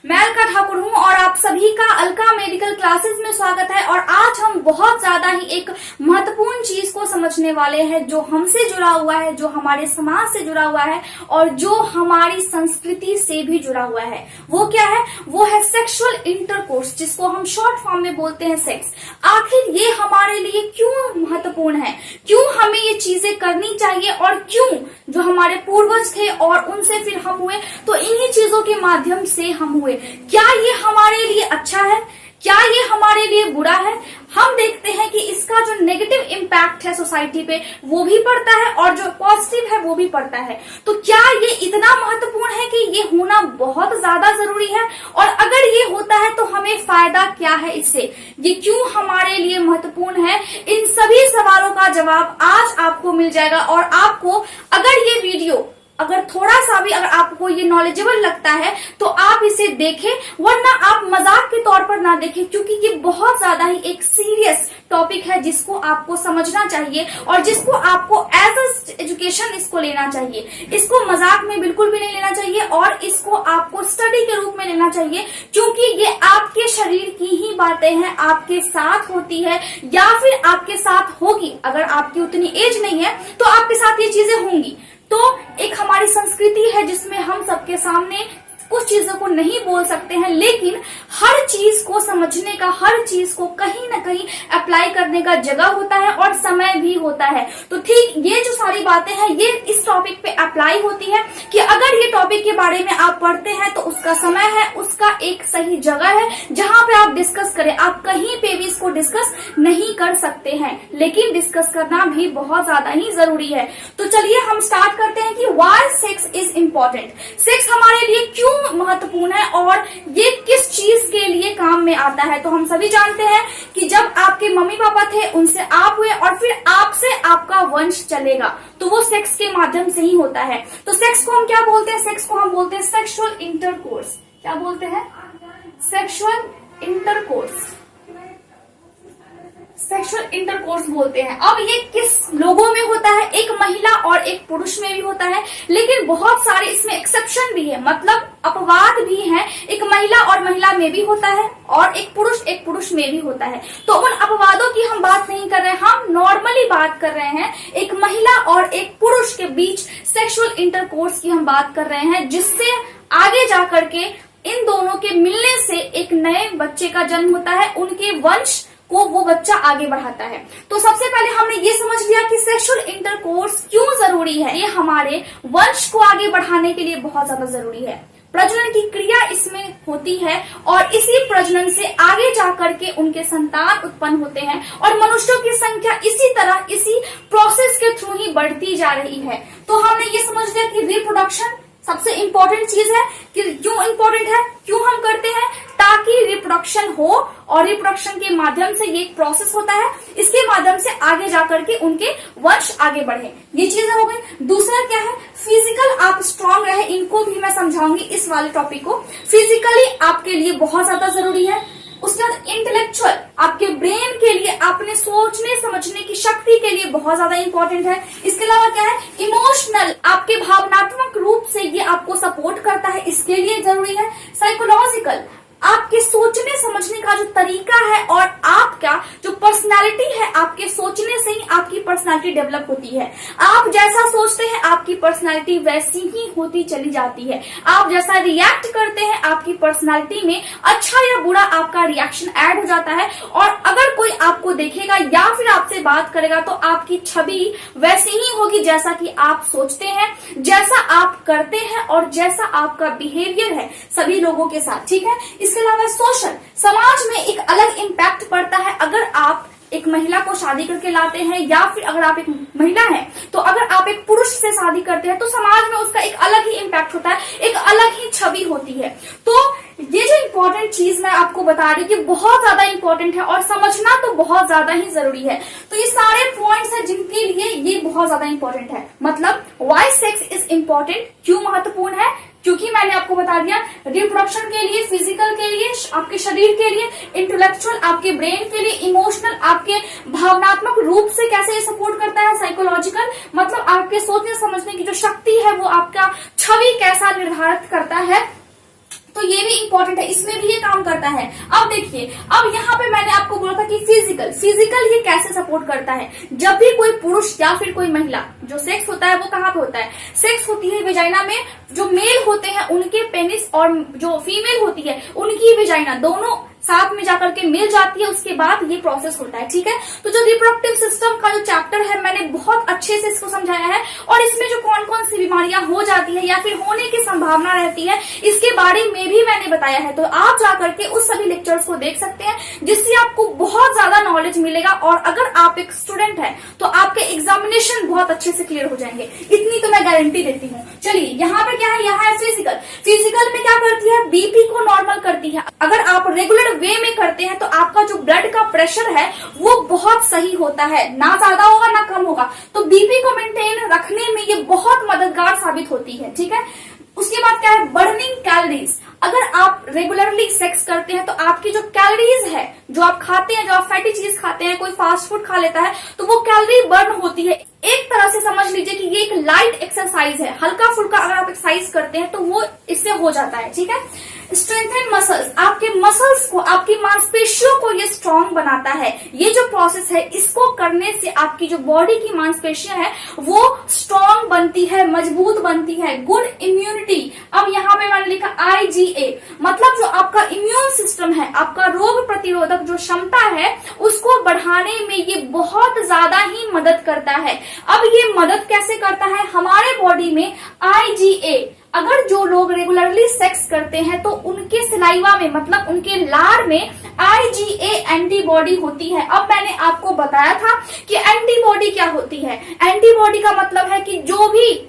मैं अलका ठाकुर हूं और आप सभी का अलका मेडिकल क्लासेस में स्वागत है। और आज हम बहुत ज्यादा ही एक महत्वपूर्ण चीज को समझने वाले हैं जो हमसे जुड़ा हुआ है, जो हमारे समाज से जुड़ा हुआ है और जो हमारी संस्कृति से भी जुड़ा हुआ है। वो क्या है? वो है सेक्सुअल इंटरकोर्स, जिसको हम शॉर्ट फॉर्म में बोलते हैं सेक्स। आखिर ये हमारे लिए क्यों महत्वपूर्ण है, क्यों हमें ये चीजें करनी चाहिए और क्यों जो हमारे पूर्वज थे और उनसे फिर हम हुए तो इन्हीं चीजों के माध्यम से हम हुए। क्या ये हमारे लिए अच्छा है, क्या ये हमारे लिए बुरा है? हम देखते हैं कि इसका जो नेगेटिव इम्पैक्ट है सोसाइटी पे वो भी पड़ता है और जो पॉजिटिव है वो भी पड़ता है। तो क्या ये इतना महत्वपूर्ण है कि ये होना बहुत ज्यादा जरूरी है? और अगर ये होता है तो हमें फायदा क्या है इससे, ये क्यों हमारे लिए महत्वपूर्ण है? इन सभी सवालों का जवाब आज आपको मिल जाएगा। और आपको अगर ये वीडियो अगर थोड़ा सा भी अगर आपको ये नॉलेजेबल लगता है तो आप इसे देखें, वरना आप मजाक के तौर पर ना देखें, क्योंकि ये बहुत ज्यादा ही एक सीरियस टॉपिक है जिसको आपको समझना चाहिए और जिसको आपको एज अ एजुकेशन इसको लेना चाहिए। इसको मजाक में बिल्कुल भी नहीं लेना चाहिए और इसको आपको स्टडी के रूप में लेना चाहिए, क्योंकि ये आपके शरीर की ही बातें हैं, आपके साथ होती है या फिर आपके साथ होगी। अगर आपकी उतनी एज नहीं है तो आपके साथ ये चीजें होंगी। तो एक हमारी संस्कृति है जिसमें हम सबके सामने कुछ चीजों को नहीं बोल सकते हैं, लेकिन हर चीज को समझने का, हर चीज को कहीं ना कहीं अप्लाई करने का जगह होता है और समय भी होता है। तो ठीक ये जो सारी बातें हैं ये इस टॉपिक पे अप्लाई होती है कि अगर ये टॉपिक के बारे में आप पढ़ते हैं तो उसका समय है, उसका एक सही जगह है जहां पे आप डिस्कस करें। आप कहीं पे भी इसको डिस्कस नहीं कर सकते हैं, लेकिन डिस्कस करना भी बहुत ज्यादा ही जरूरी है। तो चलिए हम स्टार्ट करते हैं कि why sex is important. Sex हमारे लिए क्यों महत्वपूर्ण है और ये किस चीज के लिए काम में आता है। तो हम सभी जानते हैं कि जब आपके मम्मी पापा थे उनसे आप हुए और फिर आपसे आपका वंश चलेगा, तो वो सेक्स के माध्यम से ही होता है। तो सेक्स को हम क्या बोलते हैं? सेक्स को हम बोलते हैं सेक्सुअल इंटरकोर्स। क्या बोलते हैं? Sexual intercourse. सेक्सुअल इंटरकोर्स बोलते हैं। अब ये किस लोगों में होता है? एक महिला और एक पुरुष में भी होता है, लेकिन बहुत सारे इसमें एक्सेप्शन भी है, मतलब अपवाद भी हैं। एक महिला और महिला में भी होता है और एक पुरुष में भी होता है। तो उन अपवादों की हम बात नहीं कर रहे हैं, हम नॉर्मली बात कर रहे हैं एक महिला और एक पुरुष के बीच सेक्सुअल इंटरकोर्स की हम बात कर रहे हैं, जिससे आगे जाकर के इन दोनों के मिलने से एक नए बच्चे का जन्म होता है, उनके वंश को वो बच्चा आगे बढ़ाता है। तो सबसे पहले हमने ये समझ लिया कि सेक्सुअल इंटरकोर्स क्यों जरूरी है। ये हमारे वंश को आगे बढ़ाने के लिए बहुत ज्यादा जरूरी है। प्रजनन की क्रिया इसमें होती है और इसी प्रजनन से आगे जाकर के उनके संतान उत्पन्न होते हैं और मनुष्यों की संख्या इसी तरह इसी प्रोसेस के थ्रू ही बढ़ती जा रही है। तो हमने ये समझ लिया कि रिप्रोडक्शन सबसे इंपॉर्टेंट चीज है। कि क्यों इंपॉर्टेंट है, क्यों हम करते हैं? ताकि रिप्रोडक्शन हो और रिप्रोडक्शन के माध्यम से ये एक प्रोसेस होता है, इसके माध्यम से आगे जाकर के उनके वंश आगे बढ़े। ये चीजें हो गई। दूसरा क्या है? फिजिकल आप स्ट्रांग रहे, इनको भी मैं समझाऊंगी इस वाले टॉपिक को। फिजिकली आपके लिए बहुत ज्यादा जरूरी है। उसके बाद इंटेलेक्चुअल आपके ब्रेन के लिए, अपने सोचने समझने की शक्ति के लिए बहुत ज्यादा इंपॉर्टेंट है। इसके अलावा क्या है? इमोशनल आपके भावनात्मक रूप से ये आपको सपोर्ट करता है, इसके लिए जरूरी है। साइकोलॉजिकल आपके सोचने समझने का जो तरीका है और आपका जो पर्सनालिटी है, आपके सोचने से ही आपकी पर्सनालिटी डेवलप होती है। आप जैसा सोचते हैं आपकी पर्सनालिटी वैसी ही होती चली जाती है। आप जैसा रिएक्ट करते हैं आपकी पर्सनालिटी में अच्छा या बुरा आपका रिएक्शन ऐड हो जाता है। और अगर कोई आपको देखेगा या फिर आपसे बात करेगा तो आपकी छवि वैसी ही होगी जैसा कि आप सोचते हैं, जैसा आप करते हैं और जैसा आपका बिहेवियर है सभी लोगों के साथ। ठीक है। इसके अलावा सोशल, समाज में एक अलग इम्पैक्ट पड़ता है। अगर आप एक महिला को शादी करके लाते हैं या फिर अगर आप एक महिला हैं तो अगर आप एक पुरुष से शादी करते हैं तो समाज में उसका एक अलग ही इम्पैक्ट होता है, एक अलग ही छवि होती है। तो ये जो इम्पोर्टेंट चीज मैं आपको बता रही हूँ कि बहुत ज्यादा इम्पोर्टेंट है और समझना तो बहुत ज्यादा ही जरूरी है। तो ये सारे पॉइंट्स हैं जिनके लिए ये बहुत ज्यादा इम्पोर्टेंट है। मतलब व्हाई सेक्स इज इम्पोर्टेंट, क्यों महत्वपूर्ण है? क्योंकि मैंने आपको बता दिया रिप्रोडक्शन के लिए, फिजिकल के लिए, आपके शरीर के लिए, इंटेलेक्चुअल आपके ब्रेन के लिए, इमोशनल आपके भावनात्मक रूप से कैसे ये सपोर्ट करता है, साइकोलॉजिकल मतलब आपके सोचने समझने की जो शक्ति है वो आपका छवि कैसा निर्धारित करता है। तो ये भी इंपॉर्टेंट है, इसमें भी ये काम करता है। अब देखिए, अब यहाँ पे मैंने आपको बोला था कि फिजिकल ये कैसे सपोर्ट करता है। जब भी कोई पुरुष या फिर कोई महिला, जो सेक्स होता है वो कहाँ पे होता है, सेक्स होती है वेजाइना में। जो मेल होते हैं उनके पेनिस और जो फीमेल होती है उनकी वेजाइना, दोनों साथ में जाकर के मिल जाती है, उसके बाद ये प्रोसेस होता है। ठीक है, तो जो रिप्रोडक्टिव सिस्टम का जो चैप्टर है मैंने बहुत अच्छे से इसको समझाया है, और इसमें जो कौन कौन सी बीमारियां हो जाती है या फिर होने की संभावना रहती है इसके बारे में भी मैंने बताया है। तो आप जाकर के उस सभी लेक्चर्स को देख सकते हैं, जिससे आपको बहुत ज्यादा नॉलेज मिलेगा, और अगर आप एक स्टूडेंट है तो आपके एग्जामिनेशन बहुत अच्छे से क्लियर हो जाएंगे, इतनी तो मैं गारंटी देती हूँ। चलिए, यहाँ पे क्या है, यहाँ है फिजिकल में क्या करती है, बीपी को नॉर्मल करती है। अगर आप रेगुलर वे में करते हैं तो आपका जो ब्लड का प्रेशर है वो बहुत सही होता है, ना ज्यादा होगा ना कम होगा, तो बीपी को मेंटेन रखने में ये बहुत मददगार साबित होती है। ठीक है, उसके बाद क्या है, बर्निंग कैलोरीज। अगर आप रेगुलरली सेक्स करते हैं तो आपकी जो कैलोरीज है, जो आप खाते हैं, जो आप फैटी चीज खाते हैं, कोई फास्ट फूड खा लेता है तो वो कैलोरी बर्न होती है। एक तरह से समझ लीजिए कि ये एक लाइट एक्सरसाइज है, हल्का फुल्का अगर आप एक्सरसाइज करते हैं तो वो इससे हो जाता है। ठीक है, स्ट्रेंथन मसल्स, आपके मसल्स को, आपकी मांसपेशियों को ये स्ट्रांग बनाता है। ये जो प्रोसेस है इसको करने से आपकी जो बॉडी की मांसपेशियां है वो स्ट्रांग बनती है, मजबूत बनती है। गुड इम्यूनिटी, अब यहाँ पे मैंने लिखा IgA, मतलब जो आपका इम्यून सिस्टम है, आपका रोग प्रतिरोधक जो क्षमता है उसको बढ़ाने में ये बहुत ज्यादा ही मदद करता है। अब ये मदद कैसे करता है, हमारे बॉडी में IgA, अगर जो लोग रेगुलरली सेक्स करते हैं तो उनके सलाइवा में, मतलब उनके लार में IgA एंटीबॉडी होती है। अब मैंने आपको बताया था कि एंटीबॉडी क्या होती है। एंटीबॉडी का मतलब है कि जो भी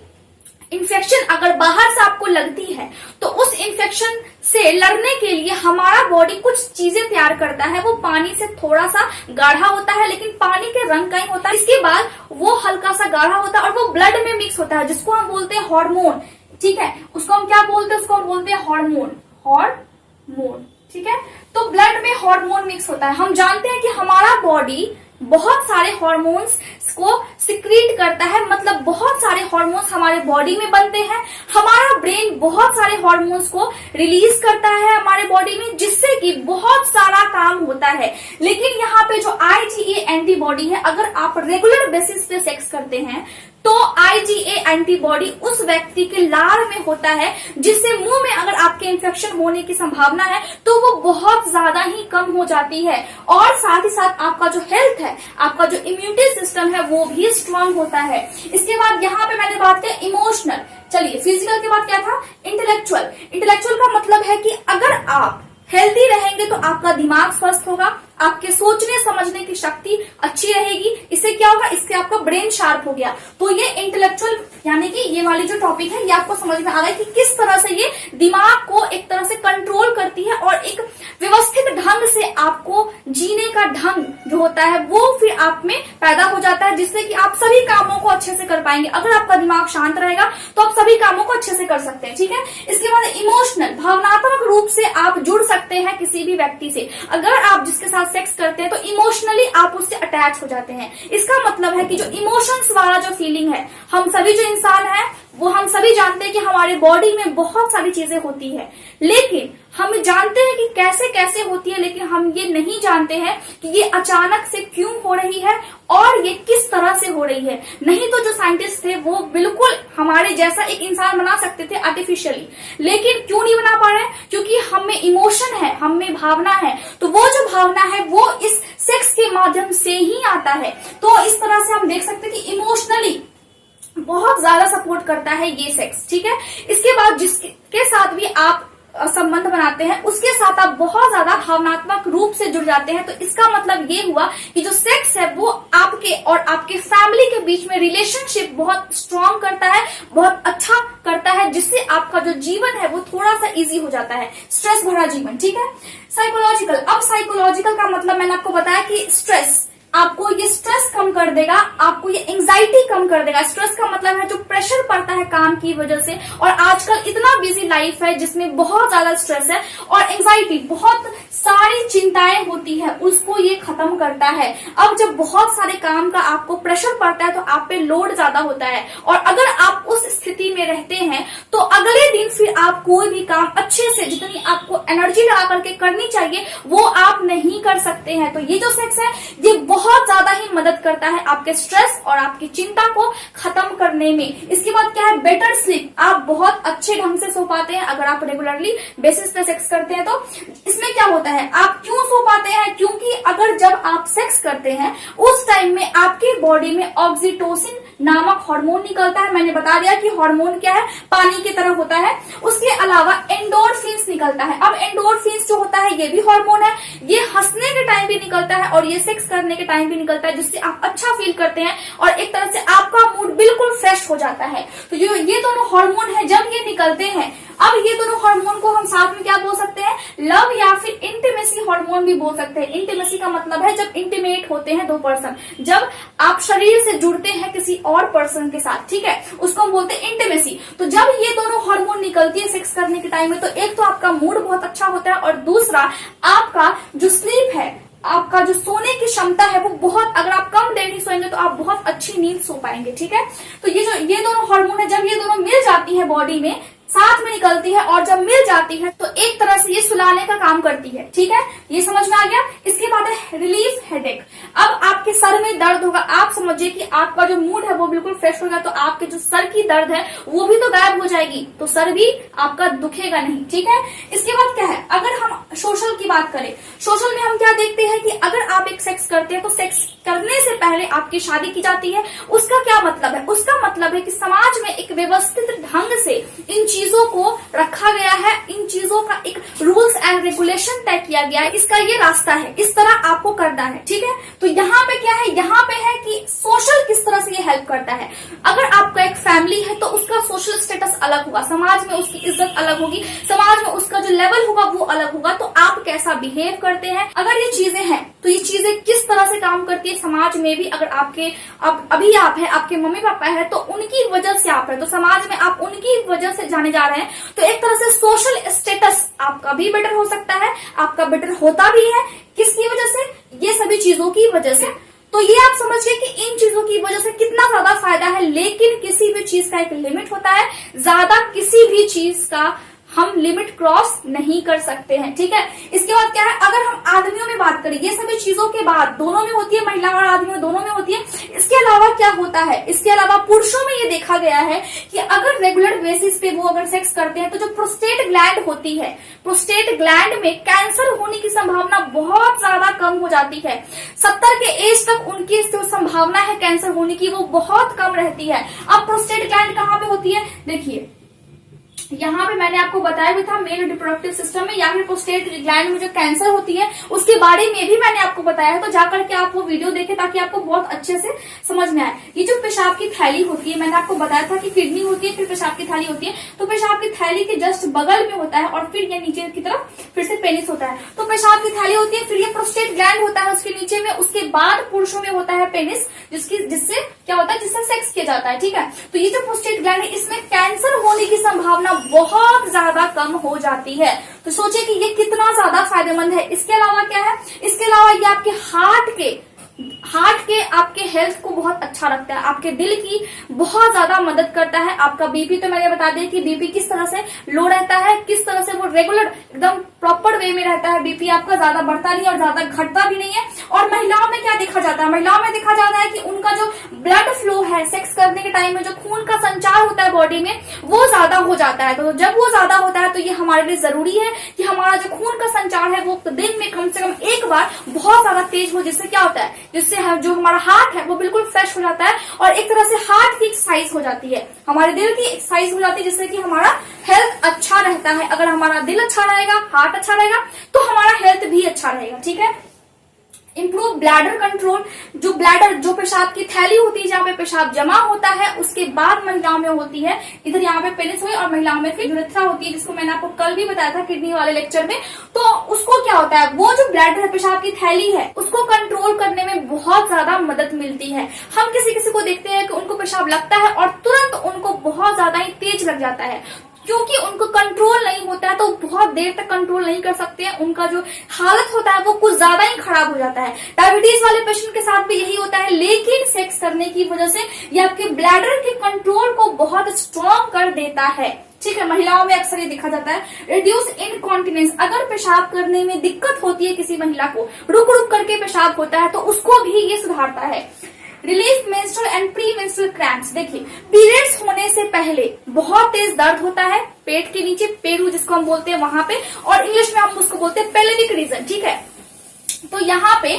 इन्फेक्शन अगर बाहर से आपको लगती है तो उस इन्फेक्शन से लड़ने के लिए हमारा बॉडी कुछ चीजें तैयार करता है। वो पानी से थोड़ा सा गाढ़ा होता है, लेकिन पानी के रंग का ही होता है। इसके बाद वो हल्का सा गाढ़ा होता है और वो ब्लड में मिक्स होता है, जिसको हम बोलते हैं हार्मोन। ठीक है, उसको हम क्या बोलते हैं, उसको हम बोलते हैं हार्मोन। ठीक है, तो ब्लड में हार्मोन मिक्स होता है। हम जानते हैं कि हमारा बॉडी बहुत सारे हार्मोन्स को सिक्रीट करता है, मतलब बहुत सारे हार्मोन्स हमारे बॉडी में बनते हैं। हमारा ब्रेन बहुत सारे हार्मोन्स को रिलीज करता है हमारे बॉडी में, जिससे कि बहुत सारा काम होता है। लेकिन यहाँ पे जो IgA एंटीबॉडी है, अगर आप रेगुलर बेसिस पे सेक्स करते हैं तो IgA एंटीबॉडी उस व्यक्ति के लार में होता है, जिससे मुंह में अगर आपके इन्फेक्शन होने की संभावना है तो वो बहुत ज्यादा ही कम हो जाती है। और साथ ही साथ आपका जो हेल्थ है, आपका जो इम्यूनिटी सिस्टम है वो भी स्ट्रांग होता है। इसके बाद यहाँ पे मैंने बात की इमोशनल। चलिए, फिजिकल के बाद क्या था, इंटेलेक्चुअल का मतलब है कि अगर आप हेल्दी रहेंगे तो आपका दिमाग स्वस्थ होगा, आपके सोचने समझने की शक्ति अच्छी रहेगी। इससे क्या होगा, इससे आपका ब्रेन शार्प हो गया। तो ये इंटेलेक्चुअल यानी कि ये वाली जो टॉपिक है ये आपको समझ में आ गया कि किस तरह से ये दिमाग को एक तरह से कंट्रोल करती है और एक व्यवस्थित ढंग से आपको जीने का ढंग जो होता है वो फिर आप में पैदा हो जाता है, जिससे कि आप सभी कामों को अच्छे से कर पाएंगे। अगर आपका दिमाग शांत रहेगा तो आप सभी कामों को अच्छे से कर सकते हैं। ठीक है, इसके बाद इमोशनल, भावनात्मक रूप से आप जुड़ सकते हैं किसी भी व्यक्ति से। अगर आप जिसके साथ सेक्स करते हैं तो इमोशनली आप उससे अटैच हो जाते हैं। इसका मतलब है कि जो इमोशंस वाला जो फीलिंग है, हम सभी जो इंसान है वो हम सभी जानते हैं कि हमारे बॉडी में बहुत सारी चीजें होती है, लेकिन हम जानते हैं कि कैसे कैसे होती है, लेकिन हम ये नहीं जानते हैं कि ये अचानक से क्यों हो रही है और ये किस तरह से हो रही है। नहीं तो जो साइंटिस्ट थे वो बिल्कुल हमारे जैसा एक इंसान बना सकते थे आर्टिफिशियली, लेकिन क्यों नहीं बना पा रहे हैं, क्योंकि हम में इमोशन है, हम में भावना है। तो वो जो भावना है वो इस सेक्स के माध्यम से ही आता है। तो इस तरह से हम देख सकते हैं कि इमोशनली बहुत ज्यादा सपोर्ट करता है ये सेक्स। ठीक है, इसके बाद जिसके साथ भी आप संबंध बनाते हैं उसके साथ आप बहुत ज्यादा भावनात्मक रूप से जुड़ जाते हैं। तो इसका मतलब ये हुआ कि जो सेक्स है वो आपके और आपके फैमिली के बीच में रिलेशनशिप बहुत स्ट्रांग करता है, बहुत अच्छा करता है, जिससे आपका जो जीवन है वो थोड़ा सा इजी हो जाता है, स्ट्रेस भरा जीवन। ठीक है, साइकोलॉजिकल, अब साइकोलॉजिकल का मतलब मैंने आपको बताया कि स्ट्रेस, आपको ये स्ट्रेस कम कर देगा, आपको ये एंजाइटी कम कर देगा। स्ट्रेस का मतलब है जो प्रेशर पड़ता है काम की वजह से, और आजकल इतना बिजी लाइफ है जिसमें बहुत ज्यादा स्ट्रेस है और एंजाइटी, बहुत सारी चिंताएं होती है, उसको ये खत्म करता है। अब जब बहुत सारे काम का आपको प्रेशर पड़ता है तो आप पे लोड ज्यादा होता है, और अगर आप उस स्थिति में रहते हैं तो अगले दिन फिर आप कोई भी काम अच्छे से, जितनी आपको एनर्जी लगा करके करनी चाहिए वो आप नहीं कर सकते हैं। तो ये जो सेक्स है ये बहुत ज्यादा ही मदद करता है आपके स्ट्रेस और आपकी चिंता को खत्म करने में। इसके बाद क्या है, बेटर स्लीप। आप बहुत अच्छे ढंग से सो पाते हैं अगर आप रेगुलरली बेसिस पे सेक्स करते हैं। तो इसमें क्या होता है, आप क्यों सो पाते हैं, क्योंकि अगर जब आप सेक्स करते हैं उस टाइम में आपकी बॉडी में ऑक्सीटोसिन नामक हार्मोन निकलता है। मैंने बता दिया कि हार्मोन क्या है, पानी की तरह होता है। उसके अलावा एंडोर्फिन्स निकलता है। अब एंडोर्फिन्स जो होता है ये भी हार्मोन है, ये हंसने के टाइम भी निकलता है और ये सेक्स करने के टाइम भी निकलता है, जिससे आप अच्छा फील करते हैं और एक तरह से आपका मूड बिल्कुल फ्रेश हो जाता है। तो ये दोनों हार्मोन है जब ये निकलते हैं, अब ये दोनों हार्मोन को हम साथ में क्या बोल सकते हैं, लव या फिर इंटीमेसी हार्मोन भी बोल सकते हैं। इंटीमेसी का मतलब है जब इंटीमेट होते हैं दो पर्सन, जब आप शरीर से जुड़ते हैं किसी और पर्सन के साथ, ठीक है, उसको हम बोलते हैं इंटीमेसी। तो जब ये दोनों हार्मोन निकलती है सेक्स करने के टाइम में, तो एक तो आपका मूड बहुत अच्छा होता है और दूसरा आपका जो स्लीप है, आपका जो सोने की क्षमता है वो बहुत, अगर आप कम देर ही सोएंगे तो आप बहुत अच्छी नींद सो पाएंगे, ठीक है। तो ये दोनों हार्मोन है, जब ये दोनों मिल जाती है बॉडी में, साथ में निकलती है और जब मिल जाती है तो एक तरह से ये सुलाने का काम करती है, ठीक है, ये समझ में आ गया। इसके बाद है रिलीफ हेडेक। अब आपके सर में दर्द होगा, आप समझिए कि आपका जो मूड है वो बिल्कुल फ्रेश होगा, तो आपके जो सर की दर्द है वो भी तो गायब हो जाएगी, तो सर भी आपका दुखेगा नहीं, ठीक है। इसके बाद क्या है, अगर हम सोशल की बात करें, सोशल में हम क्या देखते हैं कि अगर आप एक सेक्स करते हैं तो सेक्स करने से पहले आपकी शादी की जाती है। उसका क्या मतलब है, उसका मतलब है कि समाज में एक व्यवस्थित ढंग से इन चीजों को रखा गया है, इन चीजों का एक रूल्स एंड रेगुलेशन तय किया गया है, इसका ये रास्ता है, इस तरह आपको करना है, ठीक है। तो यहाँ पे क्या है, यहाँ पे है कि सोशल किस तरह से ये हेल्प करता है। अगर आपका एक फैमिली है तो उसका सोशल स्टेटस अलग होगा, समाज में उसकी इज्जत अलग होगी, समाज में उसका जो लेवल होगा वो अलग होगा। तो आप कैसा बिहेव करते हैं, अगर ये चीजें हैं तो ये चीजें किस तरह से काम करती है समाज में भी। अगर आपके अभी आप है, आपके मम्मी पापा है तो उनकी वजह से आप है, तो समाज में आप उनकी वजह से जाने जा रहे हैं, तो एक तरह से सोशल स्टेटस आपका भी बेटर हो सकता है, आपका बेटर होता भी है। किसकी वजह से, ये सभी चीजों की वजह से। तो ये आप समझिए कि इन चीजों की वजह से कितना ज्यादा फायदा है, लेकिन किसी भी चीज का एक लिमिट होता है, ज्यादा किसी भी चीज का हम लिमिट क्रॉस नहीं कर सकते हैं, ठीक है। इसके बाद क्या है, अगर हम आदमियों में बात करें, ये सभी चीजों के बाद दोनों में होती है, महिला और आदमियों दोनों में होती है। इसके अलावा क्या होता है, इसके अलावा पुरुषों में ये देखा गया है कि अगर रेगुलर बेसिस पे वो अगर सेक्स करते हैं तो जो प्रोस्टेट ग्लैंड होती है, प्रोस्टेट ग्लैंड में कैंसर होने की संभावना बहुत ज्यादा कम हो जाती है। 70 के एज तक उनकी जो संभावना है कैंसर होने की वो बहुत कम रहती है। अब प्रोस्टेट ग्लैंड कहाँ पे होती है, देखिए यहाँ पे मैंने आपको बताया भी था, मेल रिप्रोडक्टिव सिस्टम में या फिर प्रोस्टेट ग्लैंड में जो कैंसर होती है उसके बारे में भी मैंने आपको बताया है, तो जाकर के आप वो वीडियो देखें ताकि आपको बहुत अच्छे से समझ में आए। ये जो पेशाब की थैली होती है, मैंने आपको बताया था कि किडनी होती है, फिर पेशाब की थैली होती है, तो पेशाब की थैली के जस्ट बगल में होता है और फिर ये नीचे की तरफ फिर से पेनिस होता है। तो पेशाब की थैली होती है, फिर ये प्रोस्टेट ग्लैंड होता है उसके नीचे में, उसके बाद पुरुषों में होता है पेनिस, जिससे क्या होता है, जिससे सेक्स किया जाता है, ठीक है। तो ये जो प्रोस्टेट ग्लैंड है इसमें कैंसर होने की संभावना बहुत ज्यादा कम हो जाती है। तो सोचिए कि ये कितना ज्यादा फायदेमंद है। इसके अलावा क्या है, इसके अलावा ये आपके हार्ट के आपके हेल्थ को बहुत अच्छा रखता है, आपके दिल की बहुत ज्यादा मदद करता है। आपका बीपी तो मैंने बता दिया कि बीपी किस तरह से लो रहता है, किस तरह से वो रेगुलर एकदम प्रॉपर वे में रहता है। बीपी आपका ज्यादा बढ़ता नहीं और ज्यादा घटता भी नहीं है। और महिलाओं में क्या देखा जाता है, महिलाओं में देखा जाता है कि उनका जो ब्लड फ्लो है, सेक्स करने के टाइम में जो खून का संचार होता है बॉडी में वो ज्यादा हो जाता है। तो जब वो ज्यादा होता है तो ये हमारे लिए जरूरी है कि हमारा जो खून का संचार है वो दिन में कम से कम एक बार बहुत ज्यादा तेज हो, जिससे क्या होता है, जिससे जो हमारा हार्ट है वो बिल्कुल फ्रेश हो जाता है और एक तरह से हार्ट की एक्सरसाइज हो जाती है, हमारे दिल की एक्सरसाइज हो जाती है, जिससे कि हमारा हेल्थ अच्छा रहता है। अगर हमारा दिल अच्छा रहेगा, हार्ट अच्छा रहेगा तो हमारा हेल्थ भी अच्छा रहेगा, ठीक है। इंप्रूव ब्लैडर कंट्रोल, जो ब्लैडर जो पेशाब की थैली होती है जहाँ पे पेशाब जमा होता है उसके बाद महिलाओं में होती है, इधर यहाँ पे पेनिस हुई और महिलाओं में फिर यूरेथ्रा होती है, जिसको मैंने आपको कल भी बताया था किडनी वाले लेक्चर में। तो उसको क्या होता है, वो जो ब्लैडर है, पेशाब की थैली है, उसको कंट्रोल करने में बहुत ज्यादा मदद मिलती है। हम किसी किसी को देखते हैं कि उनको पेशाब लगता है और तुरंत उनको बहुत ज्यादा ही तेज लग जाता है, क्योंकि उनको कंट्रोल नहीं होता है तो बहुत देर तक कंट्रोल नहीं कर सकते हैं, उनका जो हालत होता है वो कुछ ज्यादा ही खराब हो जाता है। डायबिटीज वाले पेशेंट के साथ भी यही होता है, लेकिन सेक्स करने की वजह से ये आपके ब्लैडर के कंट्रोल को बहुत स्ट्रॉन्ग कर देता है। ठीक है, महिलाओं में अक्सर ये देखा जाता है। रिड्यूस इनकॉन्टिनेंस, अगर पेशाब करने में दिक्कत होती है किसी महिला को, रुक रुक करके पेशाब होता है, तो उसको भी ये सुधारता है। Relief menstrual and pre menstrual cramps, देखिए पीरियड्स होने से पहले बहुत तेज दर्द होता है पेट के नीचे, पेरू जिसको हम बोलते हैं वहां पे, और इंग्लिश में हम उसको बोलते हैं पेल्विक रीजन। ठीक है, तो यहाँ पे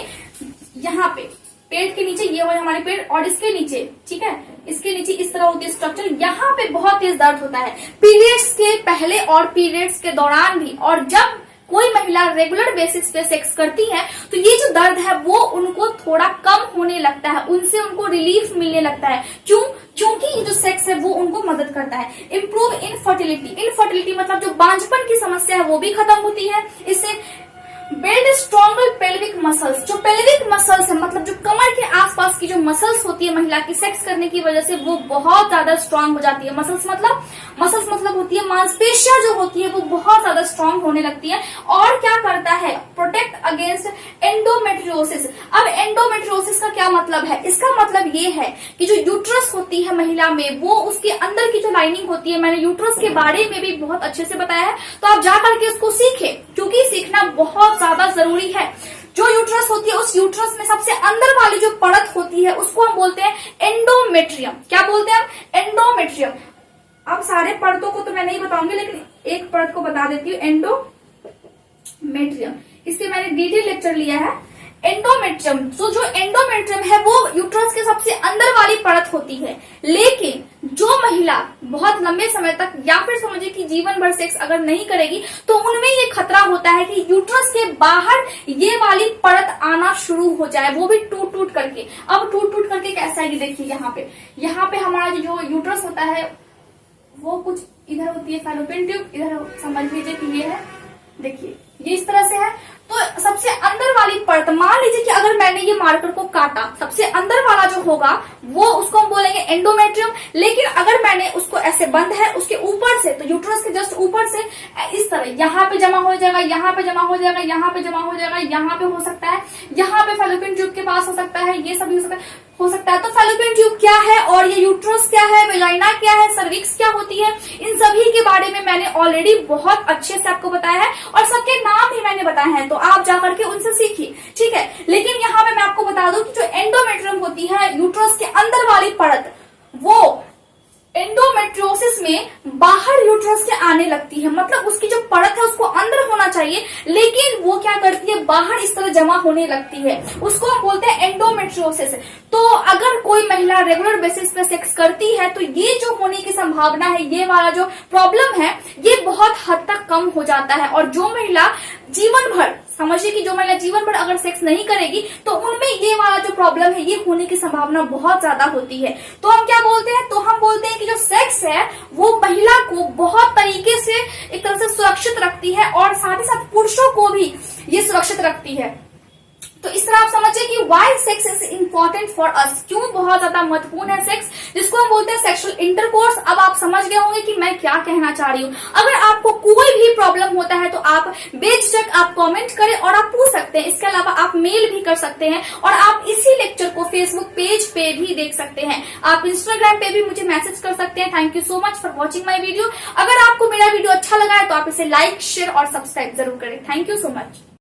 पेट के नीचे ये हो हमारे पेट, और इसके नीचे, ठीक है, इसके नीचे इस तरह होती है स्ट्रक्चर, यहाँ पे बहुत तेज दर्द होता है पीरियड्स के पहले और पीरियड्स के दौरान भी। और जब कोई महिला रेगुलर बेसिस पे सेक्स करती है तो ये जो दर्द है वो उनको थोड़ा कम होने लगता है, उनसे उनको रिलीफ मिलने लगता है। क्यों? क्योंकि ये जो सेक्स है वो उनको मदद करता है। इम्प्रूव इनफर्टिलिटी मतलब जो बांझपन की समस्या है वो भी खत्म होती है इससे। बिल्ड स्ट्रॉन्गर पेल्विक मसल्स, जो पेल्विक मसल्स है मतलब जो कमर के आसपास की जो मसल्स होती है महिला की सेक्स करने की वजह से वो बहुत ज्यादा स्ट्रांग हो जाती है। मसल्स मतलब होती है मांसपेशियां जो होती है वो बहुत ज्यादा स्ट्रांग होने लगती है। और क्या करता है? Protect against endometriosis. अब एंडोमेट्रियोसिस का क्या मतलब है? इसका मतलब ये है कि जो यूट्रस होती है महिला में, वो उसके अंदर की जो लाइनिंग होती है, मैंने यूट्रस के बारे में भी बहुत अच्छे से बताया है, तो आप जाकर के उसको सीखें, क्योंकि सीखना बहुत ज्यादा जरूरी है। जो यूट्रस होती है उस यूट्रस में सबसे अंदर वाली जो परत होती है उसको हम बोलते हैं एंडोमेट्रियम। क्या बोलते हैं हम? एंडोमेट्रियम। अब सारे परतों को तो मैं नहीं बताऊंगी, लेकिन एक परत को बता देती हूँ, एंडोमेट्रियम। इसके मैंने डिटेल लेक्चर लिया है। एंडोमेट्रियम, तो जो एंडोमेट्रियम है वो यूट्रस के सबसे अंदर वाली परत होती है। लेकिन जो महिला बहुत लंबे समय तक या फिर समझिए कि जीवन भर सेक्स अगर नहीं करेगी तो उनमें ये खतरा होता है कि यूट्रस के बाहर ये वाली परत आना शुरू हो जाए, वो भी टूट टूट करके। अब टूट टूट करके कैसा है, देखिए यहाँ पे हमारा जो यूट्रस होता है वो कुछ इधर होती है फैलोपियन ट्यूब, इधर समझ लीजिए कि ये है, देखिए ये इस तरह से है। तो सबसे अंदर वाली परत, मान लीजिए कि अगर मैंने ये मार्कर को काटा, सबसे अंदर वाला जो होगा वो उसको हम बोलेंगे एंडोमेट्रियम। लेकिन अगर मैंने उसको ऐसे बंद है उसके ऊपर से, तो यूट्रस के जस्ट ऊपर से इस तरह यहाँ पे जमा हो जाएगा, यहाँ पे जमा हो जाएगा, यहाँ पे जमा हो जाएगा, यहाँ पे हो सकता है, यहाँ पे फैलोपियन ट्यूब के पास हो सकता है, ये सभी हो सकता है। तो फैलोपियन ट्यूब क्या है और ये यूट्रस क्या है, वेजाइना क्या है, सर्विक्स क्या होती है, इन सभी के बारे में मैंने ऑलरेडी बहुत अच्छे से आपको बताया है और सबके नाम भी मैंने बताए हैं, तो आप जाकर के उनसे सीखिए। ठीक है, लेकिन यहाँ पे मैं आपको बता दूं कि जो एंडोमेट्रियम होती है यूट्रस के अंदर वाली परत, वो एंडोमेट्रियोसिस में बाहर यूट्रस के आने लगती है। मतलब उसकी जो परत है उसको अंदर होना चाहिए, लेकिन वो क्या करती है, बाहर इस तरह जमा होने लगती है, उसको हम बोलते हैं एंडोमेट्रियोसिस। तो अगर कोई महिला रेगुलर बेसिस पे सेक्स करती है तो ये जो होने की संभावना है, ये वाला जो प्रॉब्लम है, ये बहुत हद तक कम हो जाता है। और जो महिला जीवन भर, समझिए कि जो महिला जीवन भर अगर सेक्स नहीं करेगी तो उनमें ये वाला जो प्रॉब्लम है ये होने की संभावना बहुत ज्यादा होती है। तो हम क्या बोलते हैं, तो हम बोलते हैं कि जो सेक्स है वो महिला को बहुत तरीके से एक तरह से सुरक्षित रखती है और साथ ही साथ पुरुषों को भी ये सुरक्षित रखती है। तो इस तरह आप समझिए कि why sex is important for us, क्यों बहुत ज्यादा महत्वपूर्ण है सेक्स, जिसको हम बोलते हैं सेक्सुअल इंटरकोर्स। अब आप समझ गए होंगे कि मैं क्या कहना चाह रही हूँ। अगर आपको कोई भी प्रॉब्लम होता है तो आप बेझिझक आप कमेंट करें और आप पूछ सकते हैं। इसके अलावा आप मेल भी कर सकते हैं और आप इसी लेक्चर को फेसबुक पेज पे भी देख सकते हैं। आप इंस्टाग्राम पे भी मुझे मैसेज कर सकते हैं। Thank you so much for watching my video. अगर आपको मेरा वीडियो अच्छा लगा है तो आप इसे लाइक, शेयर और सब्सक्राइब जरूर करें। Thank you so much.